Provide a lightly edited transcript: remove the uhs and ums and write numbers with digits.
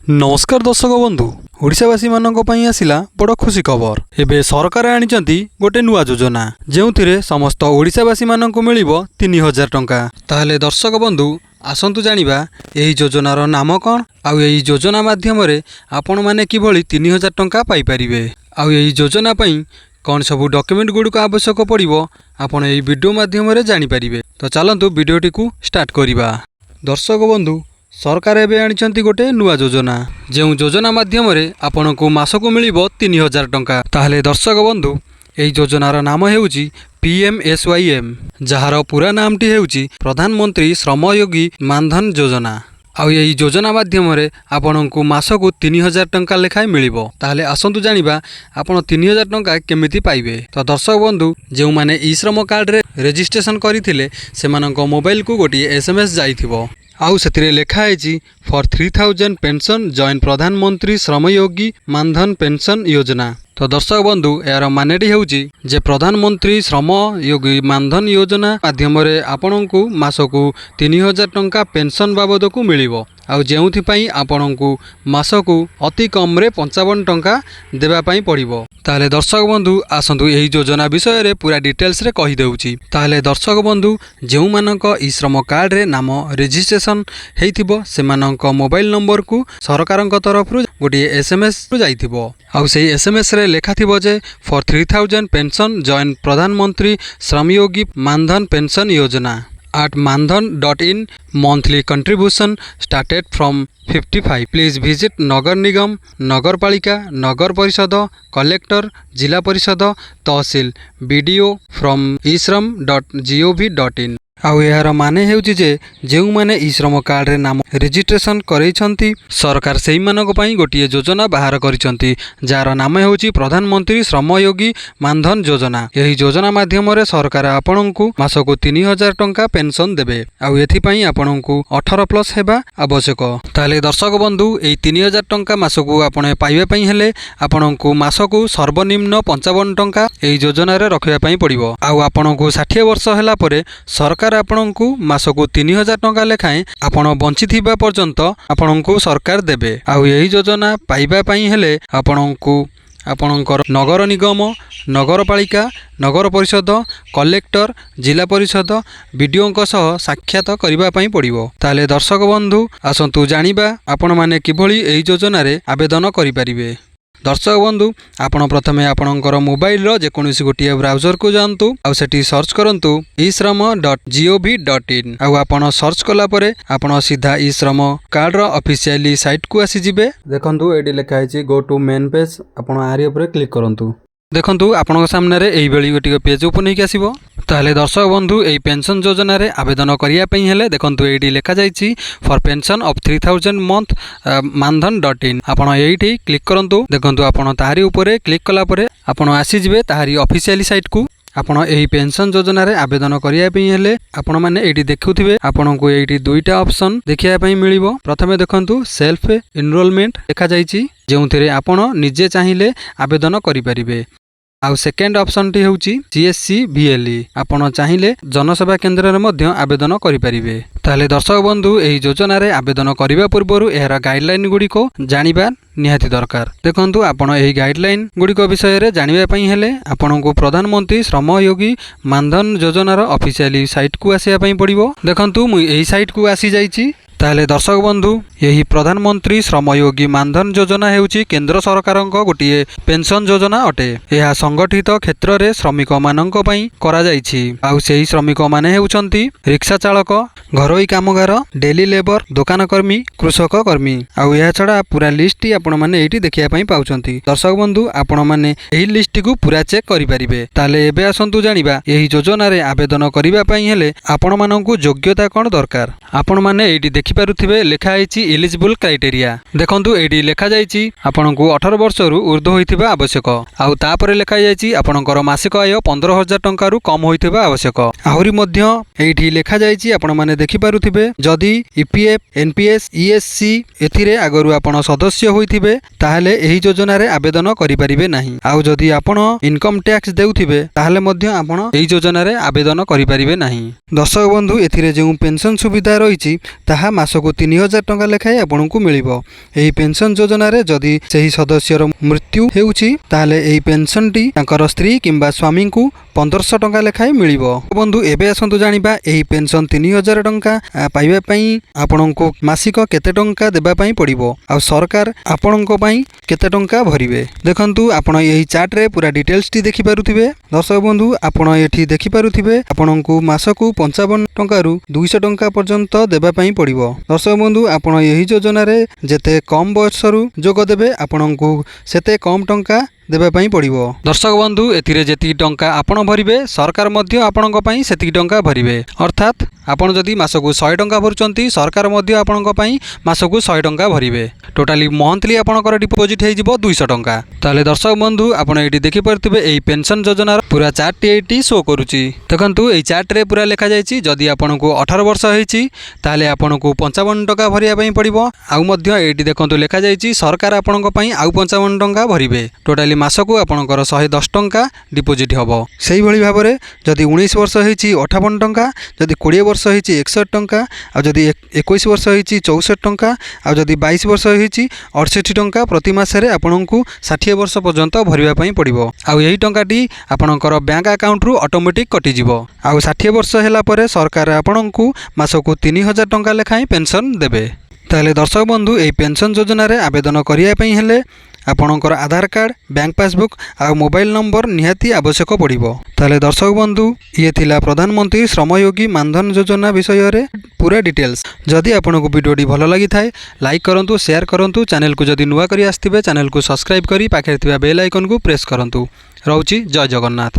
नमस्कार दर्शक बंधु ओडिशावासी मानक पई आसिला बड़ खुशी खबर। एबे सरकार आनिचंती गोटे नुआ योजना जेउथिरे समस्त ओडिशावासी मानक मिलिबो 3000 टंका। ताहले दर्शक बंधु आसंतु जानिबा एही योजनार नाम कौन आउ एही योजना माध्यम रे आपण माने किभली 3000 टंका पाई परिबे आउ एही योजना पई कौन सब डॉक्यूमेंट गुडी को आवश्यक पड़िबो आपण एही वीडियो माध्यम रे जानि परिबे। तो चलंतु वीडियोटी को स्टार्ट करिबा। दर्शक बंधु सरकार एबे आनिचंती गोटे नुआ योजना जो योजना माध्यम रे आपण को मासको मिलिबो 3000 टंका। ताहले दर्शक बंधु एही योजनार नाम हेउची PMSYM जहार पूरा नामटी हेउची प्रधानमंत्री श्रमयोगी मानधन योजना। आउ यही योजना माध्यम रे आपण को मासको 3000 टंका लेखाए मिलिबो। ताहले आसंतु जानिबा आपण 3000 टंका केमिति पाइबे। तो दर्शक बंधु जो माने ई श्रम कार्ड रे रजिस्ट्रेशन करिथिले सेमानक मोबाइल को गोटी SMS जाइथिबो आउ सेतिरे लेखा है फॉर 3000 पेंशन जॉइन प्रधानमंत्री श्रमयोगी मानधन पेंशन योजना। तो दर्शक बंधु यार मानेटी हेउची जे प्रधानमंत्री श्रमयोगी मानधन योजना माध्यम रे आपण को मासको 3000 टंका पेंशन बाबद को मिलिबो आउ जेउथि पई आपण को मासको अति कम रे 55 टंका देबा पई पड़िबो। ताहले दर्शक बंधु आसंतु एही योजना विषय रे पूरा डिटेल्स रे कहि देउची। ताहले दर्शक बंधु जेउ मानक ई श्रम कार्ड रे नाम रजिस्ट्रेशन हेइथिबो सेमानक मोबाइल नंबर को सरकारक तरफ रु गोटी SMS जाइथिबो आउ सेही SMS रे लेखा थिबो जे फॉर 3000 पेंशन जॉइन प्रधानमंत्री श्रमयोगी मानधन पेंशन योजना at mandhan.in monthly contribution started from 55 please visit नगर निगम नगर पालिका नगर परिषद कलेक्टर जिला परिषद तहसील BDO from ishram.gov.in। आउ यार माने हेउची जे जेउ माने ई श्रम कार्ड रे नाम रजिस्ट्रेशन करैछंती सरकार सेही मानक पई गोटिए योजना बाहर करिसंती जार नाम हेउची प्रधानमंत्री श्रमयोगी मानधन योजना। एही योजना माध्यम रे सरकार आपनकु मासको 3000 टंका पेंशन देबे आउ एथि पई आपनकु 18+ हेबा आवश्यक। ताले दर्शक बंधु एही 3000 टंका मासको आपण पाइबे पई हेले आपनकु मासको सर्वनिम्न 55 टंका एही योजना रे रखिबा पई पड़िबो आउ आपनकु 60 वर्ष होला परे सरकार आपनकु मासको 3000 टंका लेखाएं आपण बंचिथिबा पर्यंत आपनकु सरकार देबे आउ एही योजना पाइबा पई हेले आपनकु आपनकर नगर निगम नगर पालिका नगर परिषद कलेक्टर जिला परिषद BDO सह साक्षात करिबा पई पड़िबो। ताले दर्शक बंधु आसंतु जानिबा आपण माने किभली एही योजना रे आवेदन करि परिबे। दर्शक बंधु आपण प्रथमे आपणकर मोबाइल रो जेकोनोसी गोटिए ब्राउजर को जानतु आउ सेठी सर्च करंतु ishram.gov.in आउ आपण सर्च कला परे आपण सीधा ishram कार्ड रो ऑफिशियली साइट को आसी जिवे। देखंतु एडी लिखा है गो टू मेन पेज आपण आरी ऊपर क्लिक करंतु। देखंतु आपण सामने रे एही बेली गोटिए पेज ओपन होई आसीबो। ताहले दर्शक बंधु एही पेंशन योजना रे आवेदन करिया पई हेले देखंतु एडी लेखा जाईची for pension of 3000 month mandhan.in आपण एठी क्लिक करंतु। देखंतु आपण ताहारी ऊपर क्लिक कला परे आपण आसी जिवे ताहारी ऑफिशियली साइट को। आपण एही पेंशन योजना रे आवेदन करिया पई हेले आपण माने एठी देखुथिबे आपण को एठी दुईटा ऑप्शन देखिया पई मिलिबो। प्रथमे देखंतु सेल्फ एनरोलमेंट देखा जाईची जेउथिरे आपण निजे चाहिले आवेदन करि परिबे आउ सेकेंड ऑप्शन टी हेउची CSC VLE आपण चाहिले जनसेवा केंद्र रे मध्य आवेदन करि परिबे। ताले दर्शक बंधु एही योजना रे आवेदन करिबा पूर्वरु एहरा गाइडलाइन गुडी को जानिबा निहाती दरकार। देखंतु आपण एही गाइडलाइन गुडी को विषय रे जानिबा पई हेले आपण को प्रधानमंत्री श्रमयोगी मानधन योजना रो ऑफिशियली साइट को आसीया पई पड़िबो। देखंतु मु एही साइट को आसी जाईची। ताले दर्शक बंधु यही प्रधानमंत्री श्रमयोगी मानधन योजना हेउची केंद्र सरकारक गोटिए पेंशन योजना अटे। यह संगठित क्षेत्र रे श्रमिक मानक पई करा जाईछि आउ सेही श्रमिक माने हेउचंती रिक्शा चालक घरोई कामगार डेली लेबर दुकान कर्मी कृषक कर्मी आउ यह छडा पूरा लिस्ट आपण माने एठी देखिया पई पाउचंती। दर्शक बंधु आपण माने एही लिस्ट को पूरा चेक करि परिबे। ताले एबे आसंतु जानिबा एही योजना रे आवेदन करिबा पई हेले आपण माननकु योग्यता कोन दरकार। आपण माने एठी देखिपारुथिबे लेखा आइछि एलिजिबल क्राइटेरिया। देखंतु एठी लेखा जाइछि आपनकु 18 वर्ष रु ऊर्ध्व होइथिबा आवश्यक आउ तापरे लेखा जाइछि आपनकर मासिक आय 15000 टंका रु कम होइथिबा आवश्यक। आहुरी मध्य एठी लेखा जाइछि आपण माने देखिपारुथिबे जदि EPF NPS ESC एथिरे आगरु आपण सदस्य होइथिबे ताहाले एही योजना रे आवेदन करि परिबे नाही आउ जदि आपण इनकम टैक्स देउथिबे ताहाले मध्य आपण एही योजना रे आवेदन करि परिबे नाही। दर्शक बंधु एथिरे जे पेंशन सुविधा रहिछि ताहा ମାସକୁ 3000 ଟଙ୍କା ଲେଖାଏଁ ଆପଣଙ୍କୁ ମିଳିବ। ଏହି ପେନ୍ସନ୍ ଯୋଜନାରେ ଯଦି ସେହି ସଦସ୍ୟର ମୃତ୍ୟୁ ହେଉଛି ତାହେଲେ ଏହି ପେନ୍ସନ୍ଟି ତାଙ୍କର ସ୍ତ୍ରୀ କିମ୍ବା ସ୍ୱାମୀଙ୍କୁ 1500 ଟଙ୍କା ଲେଖାଏଁ ମିଳିବ। ବନ୍ଧୁ ଏବେ ଆସନ୍ତୁ ଜାଣିବା ଏହି ପେନ୍ସନ୍ 3000 ଟଙ୍କା ପାଇବା ପାଇଁ ଆପଣଙ୍କୁ ମାସିକ କେତେ ଟଙ୍କା ଦେବା ପାଇଁ ପଡ଼ିବ ଆଉ ସରକାର ଆପଣଙ୍କ ପାଇଁ କେତେ ଟଙ୍କା ଭରିବେ। ଦେଖନ୍ତୁ ଆପଣ ଏହି ଚାର୍ଟରେ ପୁରା ଡିଟେଲ୍ସଟି ଦେଖିପାରୁଥିବେ। ଦର୍ଶକ ବନ୍ଧୁ ଆପଣ ଏଠି ଦେଖିପାରୁଥିବେ ଆପଣଙ୍କୁ ମାସକୁ 55 ଟଙ୍କାରୁ 200 ଟଙ୍କା ପର୍ଯ୍ୟନ୍ତ ଦେବା ପାଇଁ ପଡ଼ିବ। ଦର୍ଶକ ବନ୍ଧୁ ଆପଣ ଏହି ଯୋଜନାରେ ଯେତେ କମ୍ ବୟସରୁ ଯୋଗ ଦେବେ ଆପଣଙ୍କୁ ସେତେ କମ୍ ଟଙ୍କା ଦେବା ପାଇଁ ପଡ଼ିବ। ଦର୍ଶକ ବନ୍ଧୁ ଏଥିରେ ଯେତିକି ଟଙ୍କା ଆପଣ ଭରିବେ ସରକାର ମଧ୍ୟ ଆପଣଙ୍କ ପାଇଁ ସେତିକି ଟଙ୍କା ଭରିବେ। ଅର୍ଥାତ୍ ଆପଣ ଯଦି ମାସକୁ 100 ଟଙ୍କା ଭରୁଛନ୍ତି ସରକାର ମଧ୍ୟ ଆପଣଙ୍କ ପାଇଁ ମାସକୁ 100 ଟଙ୍କା ଭରିବେ। ଟୋଟାଲି ମନ୍ଥଲି ଆପଣଙ୍କର ଡିପୋଜିଟ୍ ହେଇଯିବ 200 ଟଙ୍କା। ତାହେଲେ ଦର୍ଶକ ବନ୍ଧୁ ଆପଣ ଏଇଠି ଦେଖିପାରୁଥିବେ ଏହି ପେନ୍ସନ୍ ଯୋଜନାର ପୁରା ଚାର୍ଟଟି ଏଇଠି ଶୋ କରୁଛି। ଦେଖନ୍ତୁ ଏହି ଚାର୍ଟରେ ପୁରା ଲେଖାଯାଇଛି ଯଦି ଆପଣଙ୍କୁ 18 ବର୍ଷ ହେଇଛି ତାହେଲେ ଆପଣଙ୍କୁ 55 ଟଙ୍କା ଭରିବା ପାଇଁ ପଡ଼ିବ। ଆଉ ମଧ୍ୟ ଏଇଠି ଦେଖନ୍ତୁ ଲେଖାଯାଇଛି ସରକାର ଆପଣଙ୍କ ପାଇଁ ଆଉ 55 ଟଙ୍କା ଭରିବେ। ଟୋଟାଲି ମାସକୁ ଆପଣଙ୍କର 110 ଟଙ୍କା ଡିପୋଜିଟ୍ ହେବ। ସେହିଭଳି ଭାବରେ ଯଦି 19 ବର୍ଷ ହେଇଛି 58 ଟଙ୍କା, ଯଦି 20 ବର୍ଷ ହେଇଛି 61 ଟଙ୍କା, ଆଉ ଯଦି 21 ବର୍ଷ ହେଇଛି 64 ଟଙ୍କା, ଆଉ ଯଦି 22 ବର୍ଷ ହେଇଛି 68 ଟଙ୍କା ପ୍ରତି ମାସରେ ଆପଣଙ୍କୁ 60 ବର୍ଷ ପର୍ଯ୍ୟନ୍ତ ଭରିବା ପାଇଁ ପଡ଼ିବ। ଆଉ ଏହି ଟଙ୍କାଟି ଆପଣଙ୍କର ବ୍ୟାଙ୍କ ଆକାଉଣ୍ଟରୁ ଅଟୋମେଟିକ୍ କଟିଯିବ। ଆଉ 60 ବର୍ଷ ହେଲା ପରେ ସରକାର ଆପଣଙ୍କୁ ମାସକୁ 3000 ଟଙ୍କା ଲେଖାଏଁ ପେନ୍ସନ୍ ଦେବେ। ତାହେଲେ ଦର୍ଶକ ବନ୍ଧୁ ଏହି ପେନ୍ସନ୍ ଯୋଜନାରେ ଆବେଦନ କରିବା ପାଇଁ ହେଲେ ଆପଣଙ୍କର ଆଧାର କାର୍ଡ଼, ବ୍ୟାଙ୍କ ପାସବୁକ୍ ଆଉ ମୋବାଇଲ ନମ୍ବର ନିହାତି ଆବଶ୍ୟକ ପଡ଼ିବ। ତାହେଲେ ଦର୍ଶକ ବନ୍ଧୁ ଇଏ ଥିଲା ପ୍ରଧାନମନ୍ତ୍ରୀ ଶ୍ରମଯୋଗୀ ମାନଧନ ଯୋଜନା ବିଷୟରେ ପୁରା ଡିଟେଲ୍ସ। ଯଦି ଆପଣଙ୍କୁ ଭିଡ଼ିଓଟି ଭଲ ଲାଗିଥାଏ ଲାଇକ୍ କରନ୍ତୁ, ସେୟାର କରନ୍ତୁ। ଚ୍ୟାନେଲକୁ ଯଦି ନୂଆ କରି ଆସିଥିବେ ଚ୍ୟାନେଲକୁ ସବସ୍କ୍ରାଇବ୍ କରି ପାଖରେ ଥିବା ବେଲ୍ ଆଇକନ୍କୁ ପ୍ରେସ୍ କରନ୍ତୁ। ରହୁଛି ଜୟ ଜଗନ୍ନାଥ।